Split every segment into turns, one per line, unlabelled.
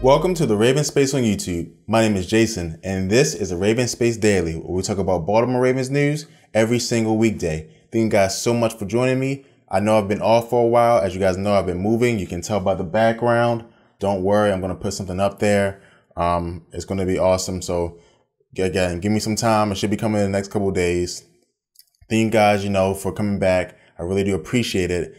Welcome to the RavensSpace on YouTube. My name is Jason, and this is the RavensSpace Daily, where we talk about Baltimore Ravens news every single weekday. Thank you guys so much for joining me. I know I've been off for a while. As you guys know, I've been moving. You can tell by the background. Don't worry, I'm going to put something up there. It's going to be awesome. So again, give me some time. It should be coming in the next couple of days. Thank you guys, for coming back. I really do appreciate it.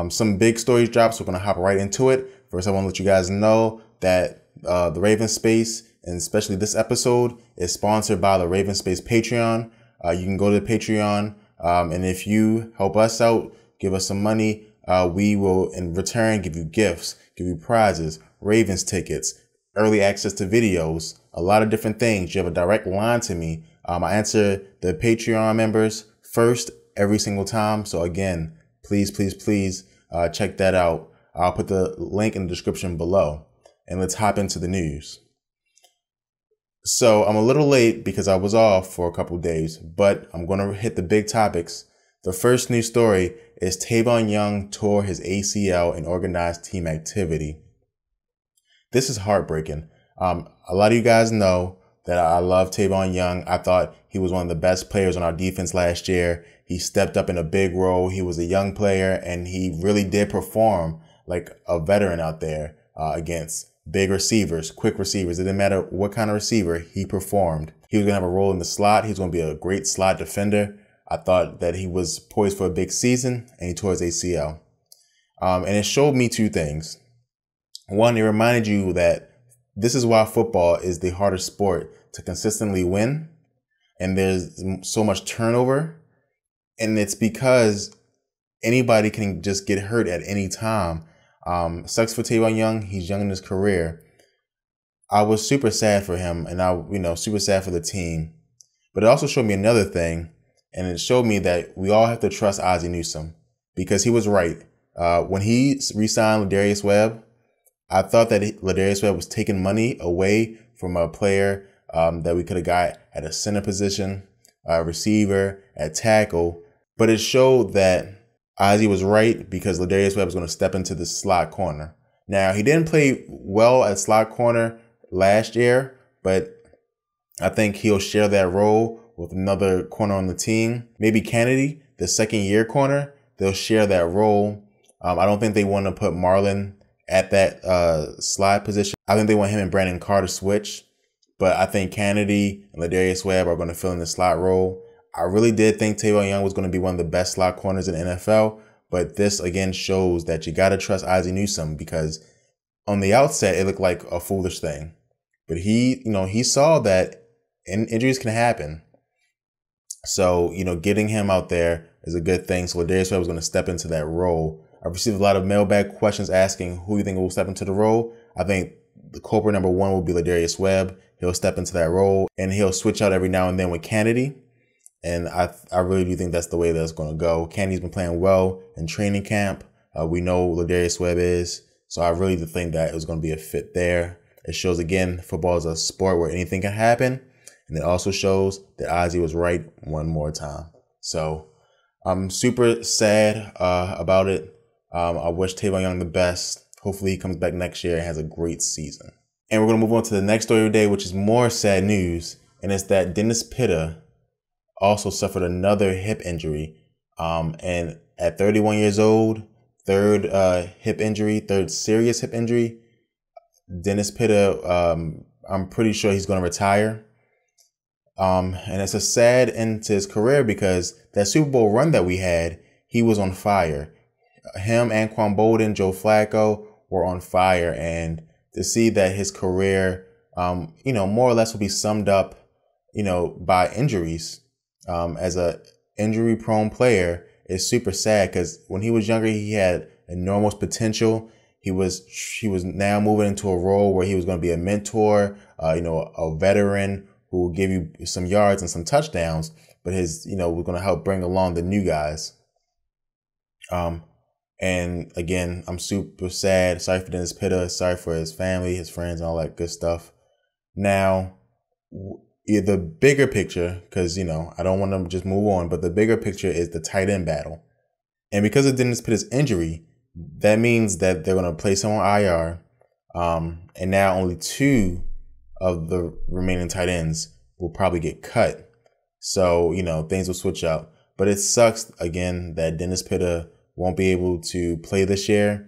Some big stories dropped, so we're going to hop right into it. First, I want to let you guys know that the RavensSpace, and especially this episode, is sponsored by the RavensSpace Patreon. You can go to the Patreon, and if you help us out, give us some money, we will in return give you gifts, give you prizes, Ravens tickets, early access to videos, a lot of different things. You have a direct line to me. I answer the Patreon members first every single time. So again, please check that out. I'll put the link in the description below. And let's hop into the news. So I'm a little late because I was off for a couple days, but I'm going to hit the big topics. The first news story is Tavon Young tore his ACL in organized team activity. This is heartbreaking. A lot of you guys know that I love Tavon Young. I thought he was one of the best players on our defense last year. He stepped up in a big role. He was a young player, and he really did perform like a veteran out there against big receivers, quick receivers. It didn't matter what kind of receiver, he performed. He was going to have a role in the slot. He was going to be a great slot defender. I thought that he was poised for a big season, and he tore his ACL. And it showed me two things. One, it reminded you that this is why football is the hardest sport to consistently win. And there's so much turnover. And it's because anybody can just get hurt at any time. Sucks for Tavon Young. He's young in his career. I was super sad for him, and super sad for the team. But it also showed me another thing, and it showed me that we all have to trust Ozzie Newsome, because he was right. When he re-signed Ladarius Webb, I thought that Ladarius Webb was taking money away from a player that we could have got at a center position, a receiver, at tackle. But it showed that Ozzie was right, because Ladarius Webb was going to step into the slot corner. Now, he didn't play well at slot corner last year, but I think he'll share that role with another corner on the team. Maybe Kennedy, the second-year corner, they'll share that role. I don't think they want to put Marlon at that slot position. I think they want him and Brandon Carr to switch, but I think Kennedy and Ladarius Webb are going to fill in the slot role. I really did think Tavon Young was going to be one of the best slot corners in the NFL, but this again shows that you got to trust Ozzie Newsome, because on the outset, it looked like a foolish thing. But he saw that injuries can happen. So, getting him out there is a good thing. So Ladarius Webb was going to step into that role. I've received a lot of mailbag questions asking who you think will step into the role. I think the culprit number one will be Ladarius Webb. He'll step into that role, and he'll switch out every now and then with Kennedy. And I really do think that's the way that's going to go. Kennedy's been playing well in training camp. We know Ladarius Webb is. So I really do think that it was going to be a fit there. It shows, again, football is a sport where anything can happen. And it also shows that Ozzie was right one more time. So I'm super sad about it. I wish Tavon Young the best. Hopefully he comes back next year and has a great season. And we're going to move on to the next story of the day, which is more sad news. And it's that Dennis Pitta also suffered another hip injury. And at 31 years old, third serious hip injury. Dennis Pitta, I'm pretty sure he's going to retire. And it's a sad end to his career, because that Super Bowl run that we had, he was on fire. Him, Anquan Bolden, Joe Flacco were on fire. And to see that his career, more or less will be summed up, by injuries. As a injury-prone player, is super sad, because when he was younger, he had enormous potential. He was now moving into a role where he was going to be a mentor, a veteran who will give you some yards and some touchdowns. But we're going to help bring along the new guys. And again, I'm super sad. Sorry for Dennis Pitta. Sorry for his family, his friends, and all that good stuff. Now, the bigger picture, because, I don't want to just move on, but the bigger picture is the tight end battle. And because of Dennis Pitta's injury, that means that they're going to place him on IR. And now only 2 of the remaining tight ends will probably get cut. So, things will switch up. But it sucks, again, that Dennis Pitta won't be able to play this year.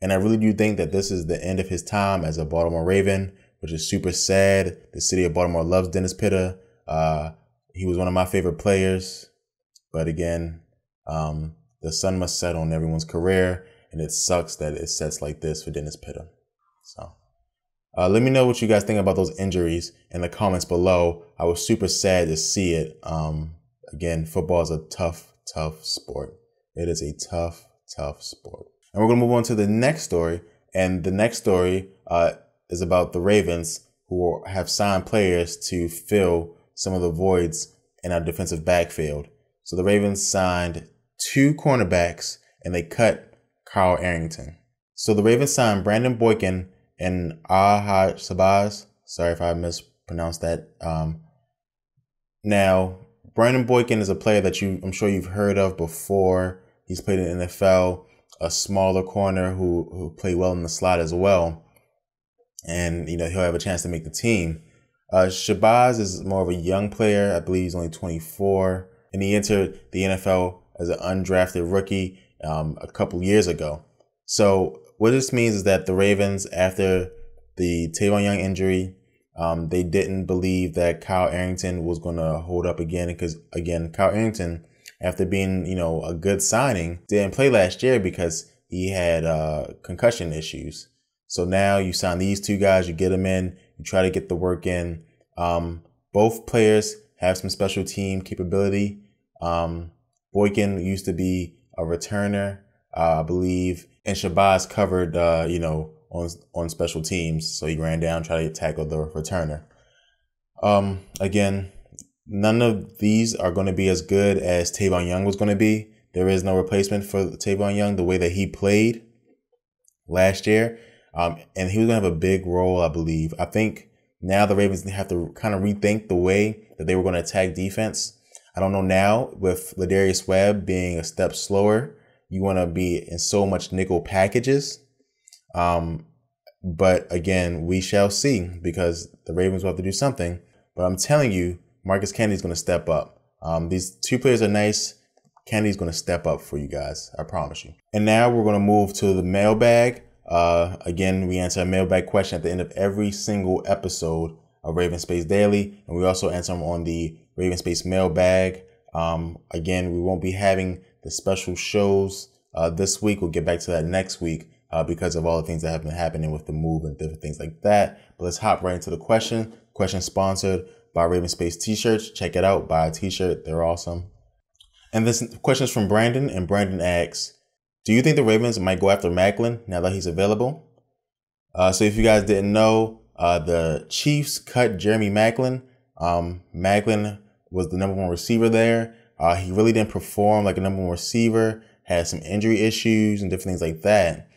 And I really do think that this is the end of his time as a Baltimore Raven, which is super sad. The city of Baltimore loves Dennis Pitta. He was one of my favorite players. But again, the sun must set on everyone's career. And it sucks that it sets like this for Dennis Pitta. So let me know what you guys think about those injuries in the comments below. I was super sad to see it. Again, football is a tough sport. It is a tough sport. And we're going to move on to the next story. And the next story is about the Ravens, who have signed players to fill some of the voids in our defensive backfield. So the Ravens signed 2 cornerbacks and they cut Kyle Arrington. So the Ravens signed Brandon Boykin and Ahad Sabaz. Sorry if I mispronounced that. Now, Brandon Boykin is a player that I'm sure you've heard of before. He's played in the NFL, a smaller corner who played well in the slot as well. And, he'll have a chance to make the team. Shabazz is more of a young player. I believe he's only 24. And he entered the NFL as an undrafted rookie a couple years ago. So what this means is that the Ravens, after the Tavon Young injury, they didn't believe that Kyle Arrington was going to hold up again. Because, again, Kyle Arrington, after being, a good signing, didn't play last year because he had concussion issues. So now you sign these 2 guys, you get them in, you try to get the work in. Both players have some special team capability. Boykin used to be a returner, I believe, and Shabazz covered, on special teams. So he ran down, tried to tackle the returner. Again, none of these are going to be as good as Tavon Young was going to be. There is no replacement for Tavon Young the way that he played last year. And he was going to have a big role, I believe. I think now the Ravens have to kind of rethink the way that they were going to attack defense. I don't know now, with Ladarius Webb being a step slower, you want to be in so much nickel packages. But again, we shall see, because the Ravens will have to do something. But I'm telling you, Marcus Kennedy's going to step up. These 2 players are nice. Kennedy's going to step up for you guys. I promise you. And now we're going to move to the mailbag. Again, we answer a mailbag question at the end of every single episode of RavensSpace Daily. And we also answer them on the RavensSpace mailbag. Again, we won't be having the special shows this week. We'll get back to that next week because of all the things that have been happening with the move and different things like that. But let's hop right into the question. Question sponsored by RavensSpace t-shirts. Check it out. Buy a t-shirt. They're awesome. And this question is from Brandon. And Brandon asks, do you think the Ravens might go after Macklin now that he's available? So if you guys didn't know, the Chiefs cut Jeremy Macklin. Macklin was the #1 receiver there. He really didn't perform like a #1 receiver, had some injury issues and different things like that.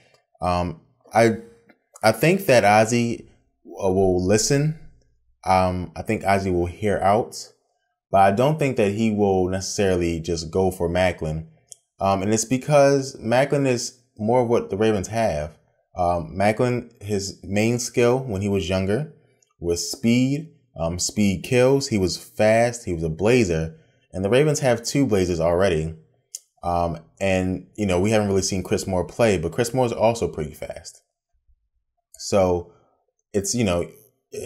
I think that Ozzie will listen. I think Ozzie will hear out, but I don't think that he will necessarily just go for Macklin. And it's because Macklin is more of what the Ravens have. Macklin, his main skill when he was younger was speed. Speed kills. He was fast. He was a blazer. And the Ravens have 2 blazers already. And, we haven't really seen Chris Moore play, but Chris Moore is also pretty fast. So it's,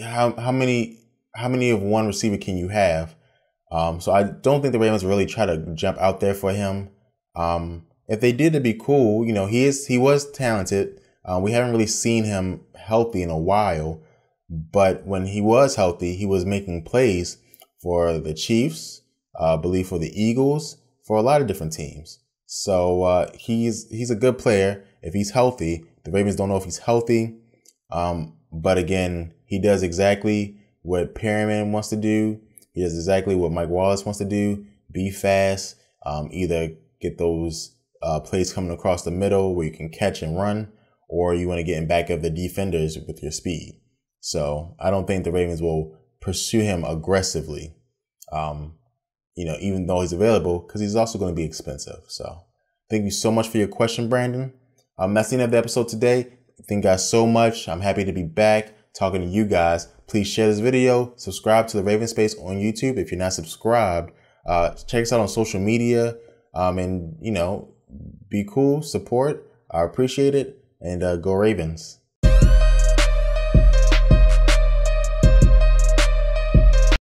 how many of one receiver can you have? So I don't think the Ravens really try to jump out there for him. If they did, it'd be cool. He was talented. We haven't really seen him healthy in a while, but when he was healthy, he was making plays for the Chiefs, I believe for the Eagles, for a lot of different teams. So he's a good player if he's healthy. The Ravens don't know if he's healthy, but again, he does exactly what Perryman wants to do. He does exactly what Mike Wallace wants to do. Be fast, either get those plays coming across the middle where you can catch and run, or you want to get in back of the defenders with your speed. So I don't think the Ravens will pursue him aggressively, even though he's available, because he's also going to be expensive. So thank you so much for your question, Brandon. That's the end of the episode today. Thank you guys so much. I'm happy to be back talking to you guys. Please share this video. Subscribe to TheRavensSpace on YouTube if you're not subscribed. Check us out on social media. And, be cool, support. I appreciate it. And go Ravens.